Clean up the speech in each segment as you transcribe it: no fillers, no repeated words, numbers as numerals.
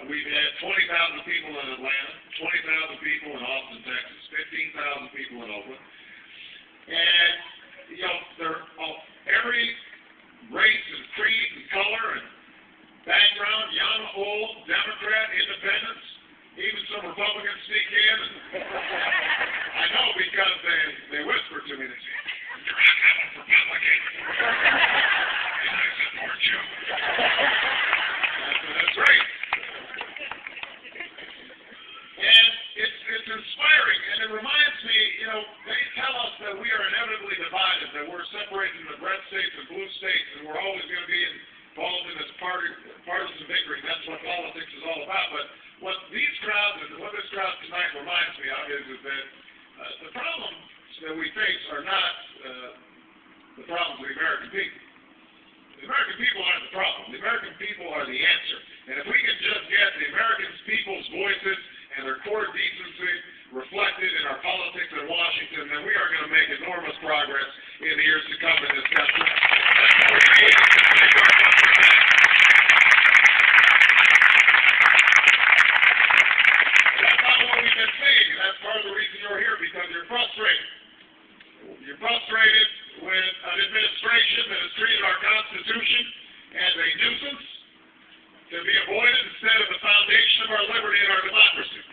We've had 20,000 people in Atlanta, 20,000 people in Austin, Texas, 15,000 people in Oakland. And, you know, they're every race and creed and color and background, young, old, Democrat, independents, even some Republicans sneak in. And I know because they whisper to me, they say, I'm a Republican. And I support you. That's great. And it's inspiring, and it reminds me, you know, they tell us that we are inevitably divided, that we're separated into red states and blue states, and we're always going to be involved in this partisan victory. That's what politics is all about. But what these crowds and what this crowd tonight reminds me of is that the problems that we face are not the problems of the American people. The American people aren't the problem. The American people are the answer. And if we can just get the American people's voices and their core decency reflected in our politics in Washington, then we are going to make enormous progress in the years to come in this country. That's what we need to make our country back. That's not what we've been seeing. That's part of the reason you're here, because you're frustrated. You're frustrated with an administration that has treated our Constitution as a nuisance to be avoided instead of the foundation of our liberty and our democracy.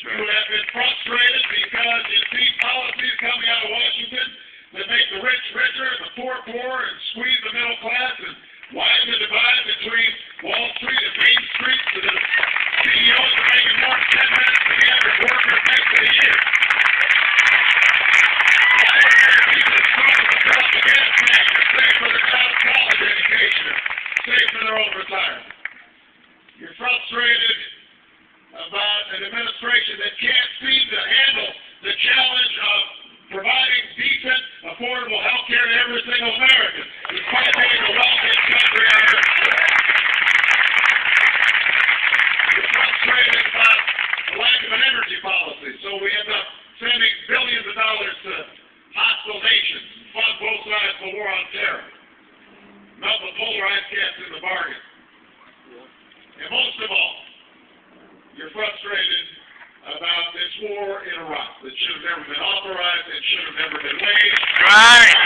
You have been frustrated because you see policies coming out of Washington that make the rich richer and the poor poorer and squeeze the middle class and widen the divide between Wall Street and Main Street to the CEOs are making more than 10 minutes than the average worker makes in a year. You're frustrated about an administration that can't seem to handle the challenge of providing decent, affordable health care to every single American, despite being the wealthiest country on earth. You're frustrated about the lack of an energy policy, so we end up sending billions of dollars to hostile nations and fund both sides of the war on terror. Melt the polar ice caps in the bargain. And most of all, you're frustrated about this war in Iraq that should have never been authorized and should have never been waged. Right.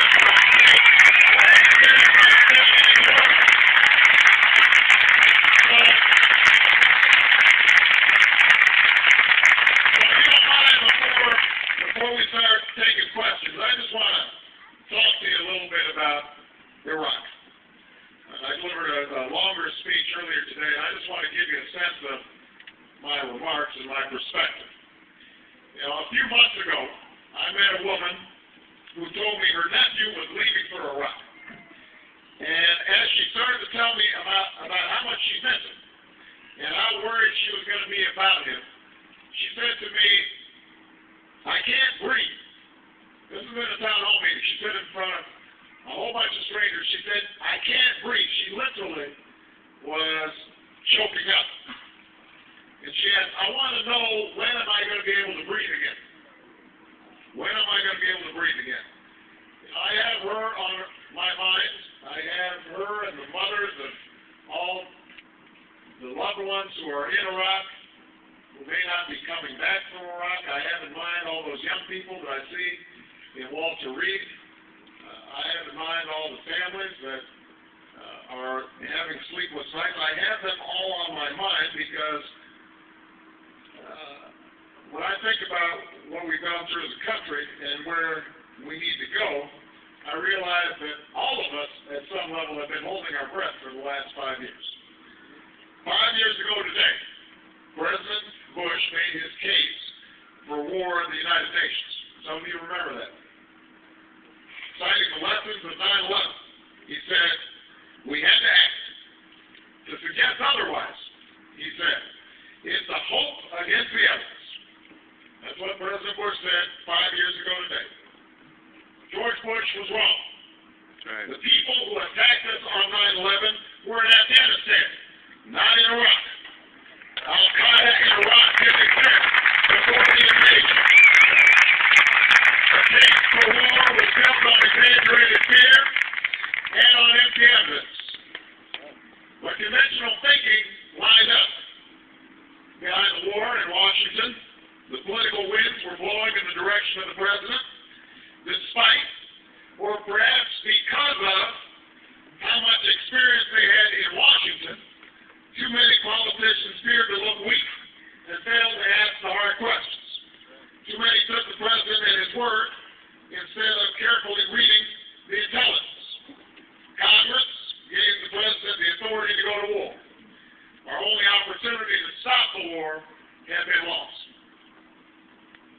Before we start taking questions, I just want to talk to you a little bit about Iraq. I delivered a longer speech earlier today, and I just want to give you a sense of my remarks and my perspective. You know, a few months ago, I met a woman who told me her nephew was leaving for Iraq. And as she started to tell me about how much she missed him and how worried she was going to be about him, she said to me, I can't breathe. This is in a town hall meeting. She stood in front of a whole bunch of strangers. She said, I can't breathe. She literally was choking up. And she asked, I want to know, when am I going to be able to breathe again? When am I going to be able to breathe again? I have her on my mind. I have her and the mothers of all the loved ones who are in Iraq, who may not be coming back from Iraq. I have in mind all those young people that I see in Walter Reed. I have in mind all the families that are having sleepless nights. I have them all on my mind because when I think about what we've gone through as a country and where we need to go, I realize that all of us at some level have been holding our breath for the last 5 years. 5 years ago today, President Bush made his case for war in the United Nations. Some of you remember that. Citing the lessons of 9/11, he said, we had to act. To suggest otherwise, he said, is the hope against the evidence. That's what President Bush said 5 years ago today. George Bush was wrong. Right. The people who attacked us on 9/11 were in Afghanistan, not in Iraq. Al-Qaeda in Iraq didn't exist before the invasion. The case for war was built on exaggerated fear and on empty evidence. But conventional thinking lined up. opportunity to stop the war had been lost.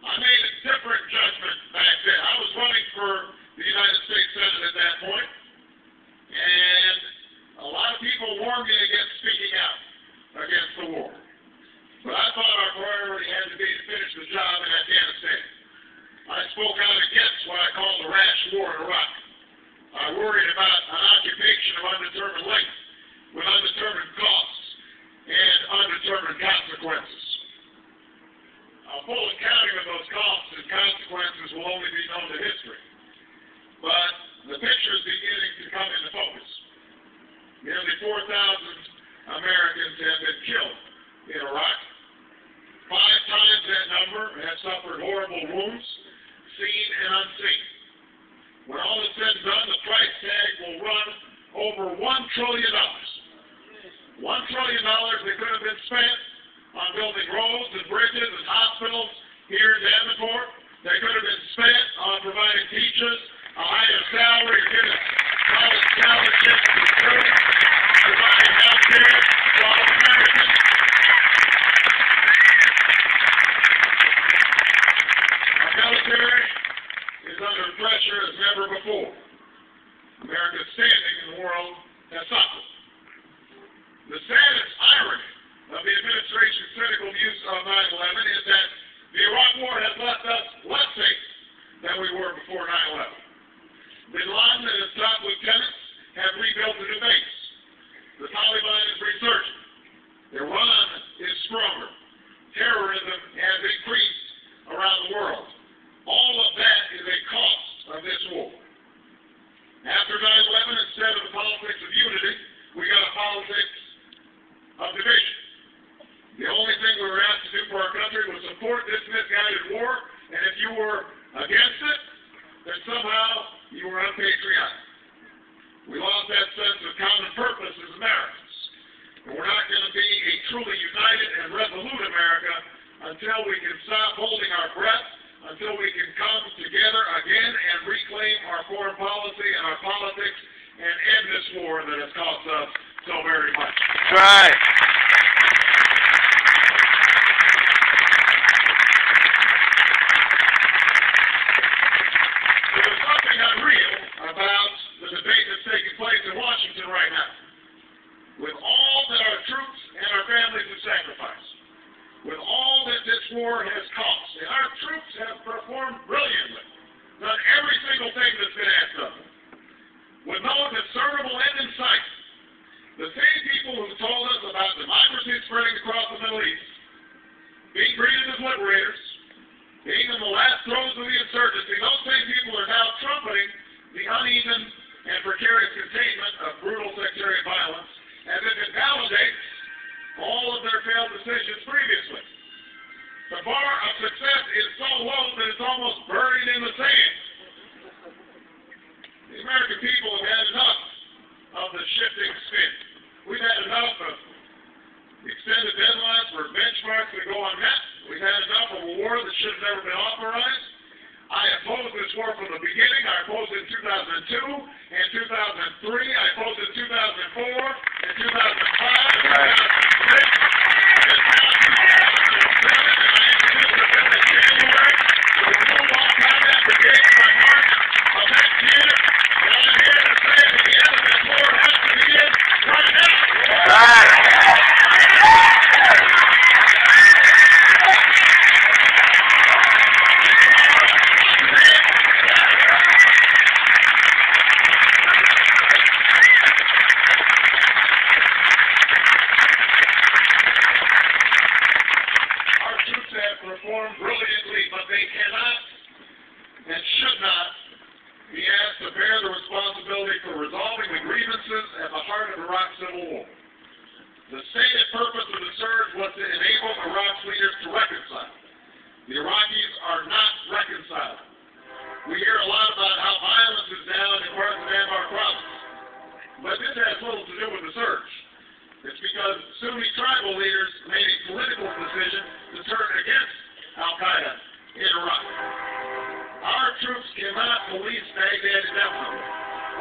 I made a different judgment back then. I was running for the United States Senate at that point, and a lot of people warned me against speaking out against the war. But I thought our priority had to be to finish the job in Afghanistan. I spoke out against what I called the rash war in Iraq. I worried about an occupation of undetermined length with undetermined costs and undetermined consequences. A full accounting of those costs and consequences will only be known to history. But the picture is beginning to come into focus. Nearly 4,000 Americans have been killed in Iraq. 5 times that number have suffered horrible wounds, seen and unseen. When all is said and done, the price tag will run over $1 trillion. $1 trillion that could have been spent on building roads and bridges and hospitals here in Davenport. They could have been spent on providing teachers a higher salary, giving college scholarships to students, providing health care to all Americans. Our military is under pressure as never before. America's standing in the world has suffered. The saddest irony of the administration's cynical use of 9/11 is that the Iraq War has left us less safe than we were before 9/11. Bin Laden and his top lieutenants have rebuilt a new base. The Taliban is resurging. Iran is stronger. Terrorism has increased around the world. All of that is a cost of this war. After 9/11, instead of the politics of unity, we got a politics of division. The only thing we were asked to do for our country was support this misguided war, and if you were against it, then somehow you were unpatriotic. We lost that sense of common purpose as Americans. And we're not going to be a truly united and resolute America until we can stop holding our breath, until we can come together again and reclaim our foreign policy and our politics and end this war that has cost us so very much. That's right. There's something unreal about the debate that's taking place in Washington right now. With all that our troops and our families have sacrificed, with all that this war has cost, and our troops have performed brilliantly, done every single thing that's been asked of them, with no discernible end in sight. The same people who told us about democracy spreading across the Middle East, being greeted as liberators, being in the last throes of the insurgency, those same people are now trumpeting the uneven and precarious containment of brutal sectarian violence as if it validates all of their failed decisions previously. The bar of success is so low that it's almost buried in the sand. The American people have had enough of the shifting spin. We've had enough of extended deadlines for benchmarks that go unmet. We've had enough of a war that should have never been authorized. I opposed this war from the beginning. I opposed it in 2002 and 2003. I opposed it in 2004 and 2005 and 2006. And now 2007, and I introduced the bill in January to remove all combat brigades by March of next year. And I'm here to say that the end of this war has to begin right now. Right. Perform brilliantly, but they cannot and should not be asked to bear the responsibility for resolving the grievances at the heart of Iraq's civil war. The stated purpose of the surge was to enable Iraq's leaders to reconcile. The Iraqis are not reconciled. We hear a lot about how violence is down in parts of Davenport province, but this has little to do with the surge. It's because Sunni tribal leaders made a political decision to turn against al-Qaeda in Iraq. Our troops cannot police Baghdad indefinitely.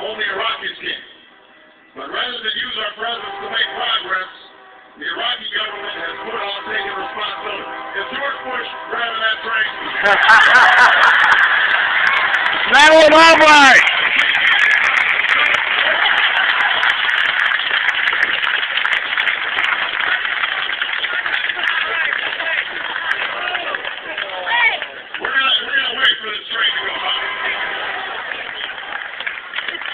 Only Iraqis can. But rather than use our presence to make progress, The Iraqi government has put on taking responsibility. Is George Bush driving that train? That was all right.